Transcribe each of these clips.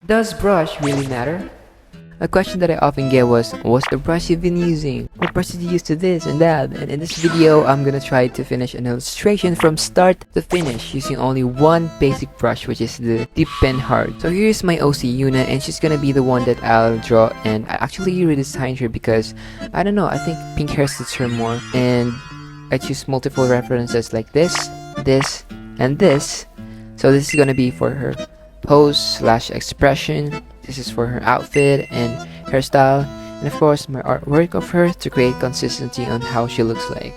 Does brush really matter? A question that I often get was, what's the brush you've been using? What brush did you use to this and that? And in this video, I'm gonna try to finish an illustration from start to finish using only one basic brush, which is the Dip Pen Hard. So here's my OC Yuna, and she's gonna be the one that I'll draw, and I actually redesigned her because, I don't know, I think pink hair suits her more, and I choose multiple references like this, and this. So this is gonna be for her pose / expression. This is for her outfit and hairstyle, and of course my artwork of her to create consistency on how she looks like.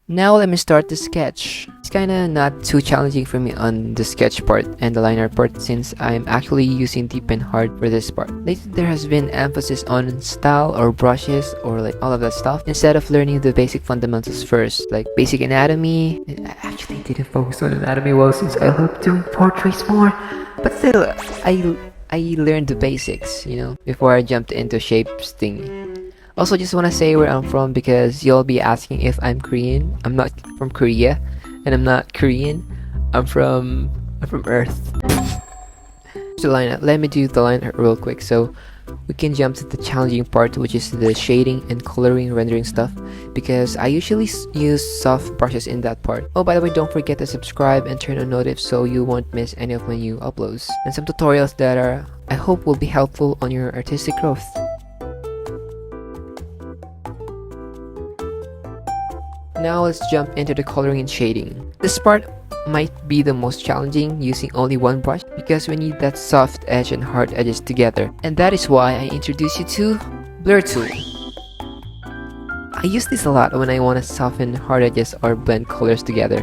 Now let me start the sketch. It's kinda not too challenging for me on the sketch part and the line art part since I'm actually using Dip Pen Hard for this part. Lately there has been emphasis on style or brushes or like all of that stuff instead of learning the basic fundamentals first, like basic anatomy. I actually didn't focus on anatomy well since I love doing portraits more, but still I learned the basics, you know, before I jumped into shapes thingy. Also, just want to say where I'm from because you'll be asking if I'm Korean. I'm not from Korea, and I'm not Korean. I'm from Earth. Let me do the line art real quick so we can jump to the challenging part, which is the shading and coloring rendering stuff, because I usually use soft brushes in that part. Oh, by the way, don't forget to subscribe and turn on notifs so you won't miss any of my new uploads and some tutorials that I hope will be helpful on your artistic growth. Now let's jump into the coloring and shading. This part might be the most challenging using only one brush because we need that soft edge and hard edges together, and that is why I introduce you to Blur Tool. I use this a lot when I want to soften hard edges or blend colors together.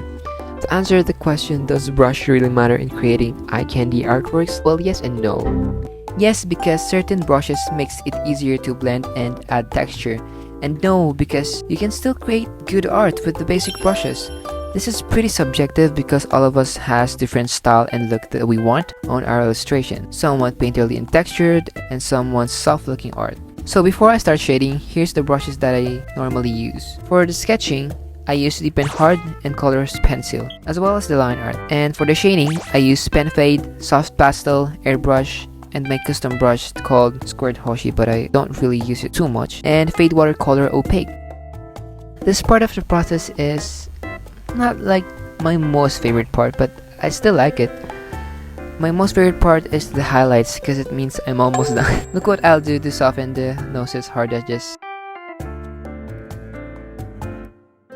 To answer the question, does brush really matter in creating eye candy artworks? Well, yes and no. Yes, because certain brushes makes it easier to blend and add texture, and no, because you can still create good art with the basic brushes. This is pretty subjective because all of us has different style and look that we want on our illustration. Some want painterly and textured, and some want soft looking art. So before I start shading, here's the brushes that I normally use. For the sketching, I use Dip Pen Hard and Colors Pencil, as well as the line art. And for the shading, I use Pen Fade, Soft Pastel, Airbrush, and my custom brush called Squared Hoshi, but I don't really use it too much, and Fade Watercolor Opaque. This part of the process is not like my most favorite part, but I still like it. My most favorite part is the highlights because it means I'm almost done. Look what I'll do to soften the nose's hard edges.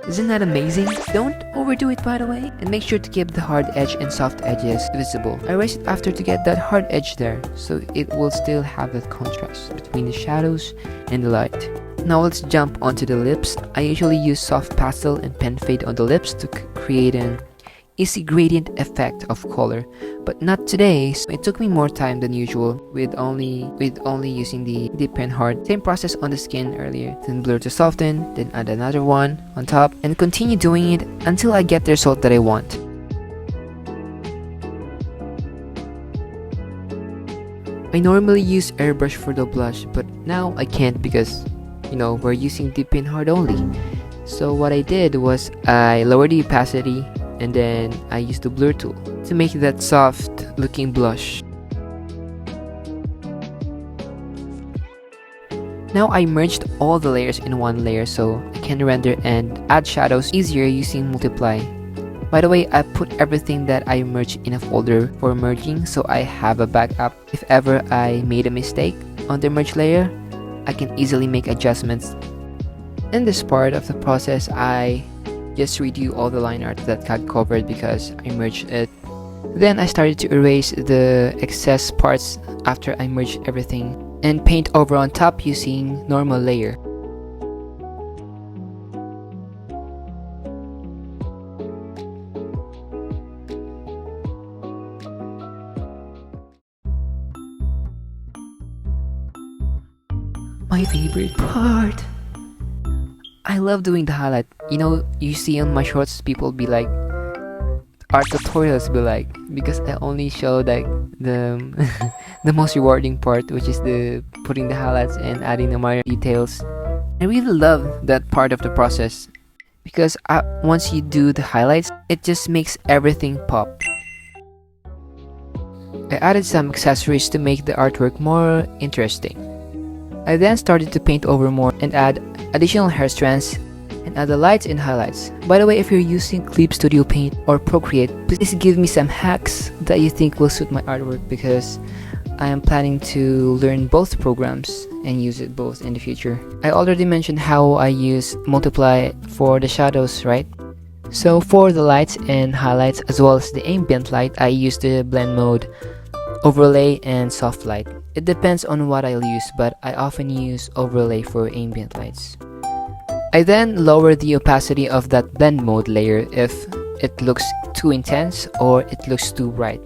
Isn't that amazing? Don't overdo it, by the way, and make sure to keep the hard edge and soft edges visible. I erase it after to get that hard edge there, so it will still have that contrast between the shadows and the light. Now let's jump onto the lips. I usually use Soft Pastel and Pen Fade on the lips to create an easy gradient effect of color, but not today, so it took me more time than usual with only using the Dip Pen Hard. Same process on the skin earlier, then blur to soften, then add another one on top, and continue doing it until I get the result that I want. I normally use airbrush for the blush, but now I can't because, you know, we're using Dip Pen Hard only. So what I did was I lowered the opacity, and then I used the blur tool to make that soft looking blush. Now I merged all the layers in one layer so I can render and add shadows easier using multiply. By the way, I put everything that I merged in a folder for merging so I have a backup. If ever I made a mistake on the merge layer, I can easily make adjustments. In this part of the process, I just redo all the line art that got covered because I merged it. Then I started to erase the excess parts after I merged everything and paint over on top using normal layer. My favorite part. I love doing the highlight. You know, you see on my shorts, people be like, art tutorials be like, because I only show like the the most rewarding part, which is the putting the highlights and adding the minor details. I really love that part of the process because once you do the highlights, it just makes everything pop. I added some accessories to make the artwork more interesting. I then started to paint over more and add additional hair strands and add the lights and highlights. By the way, if you're using Clip Studio Paint or Procreate, please give me some hacks that you think will suit my artwork, because I am planning to learn both programs and use it both in the future. I already mentioned how I use multiply for the shadows, right? So for the lights and highlights as well as the ambient light, I use the blend mode, overlay, and soft light. It depends on what I'll use, but I often use overlay for ambient lights. I then lower the opacity of that blend mode layer if it looks too intense or it looks too bright.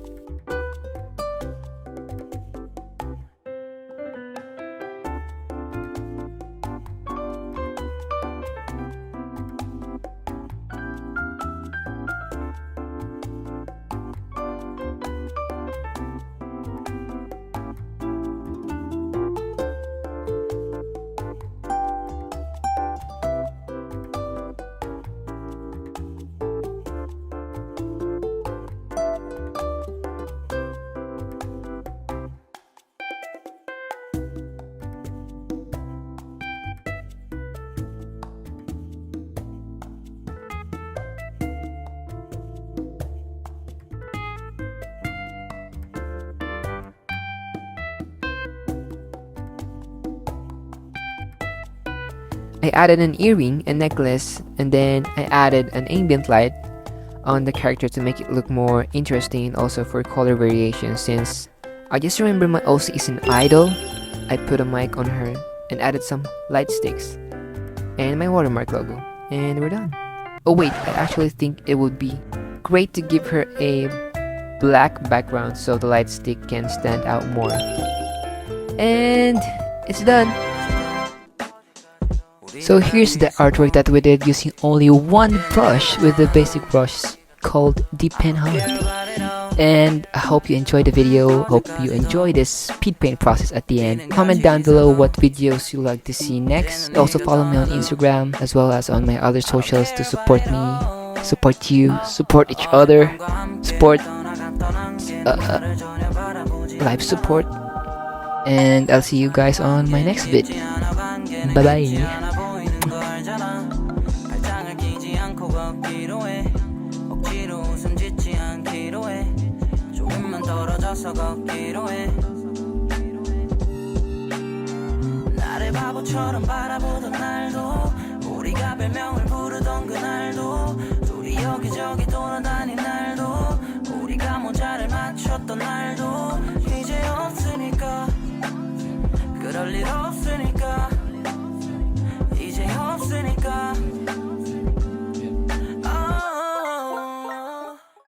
I added an earring, a necklace, and then I added an ambient light on the character to make it look more interesting, and also for color variation. Since I just remember my OC is an idol, I put a mic on her and added some light sticks and my watermark logo, and we're done. Oh wait, I actually think it would be great to give her a black background so the light stick can stand out more. And it's done. So here's the artwork that we did using only one brush with the basic brush called the pen hunt. And I hope you enjoyed the video. Hope you enjoy this speed paint process at the end. Comment down below what videos you'd like to see next. Also follow me on Instagram as well as on my other socials to support me, support you, support each other, support live support. And I'll see you guys on my next vid. Bye bye. 나를 바보처럼 바라보던 날도, 우리가 별명을 부르던 그날도, 둘이 여기저기 돌아다닌 날도, 우리가 모자를 맞췄던 날도, 이제 없으니까, 그럴 일 없으니까.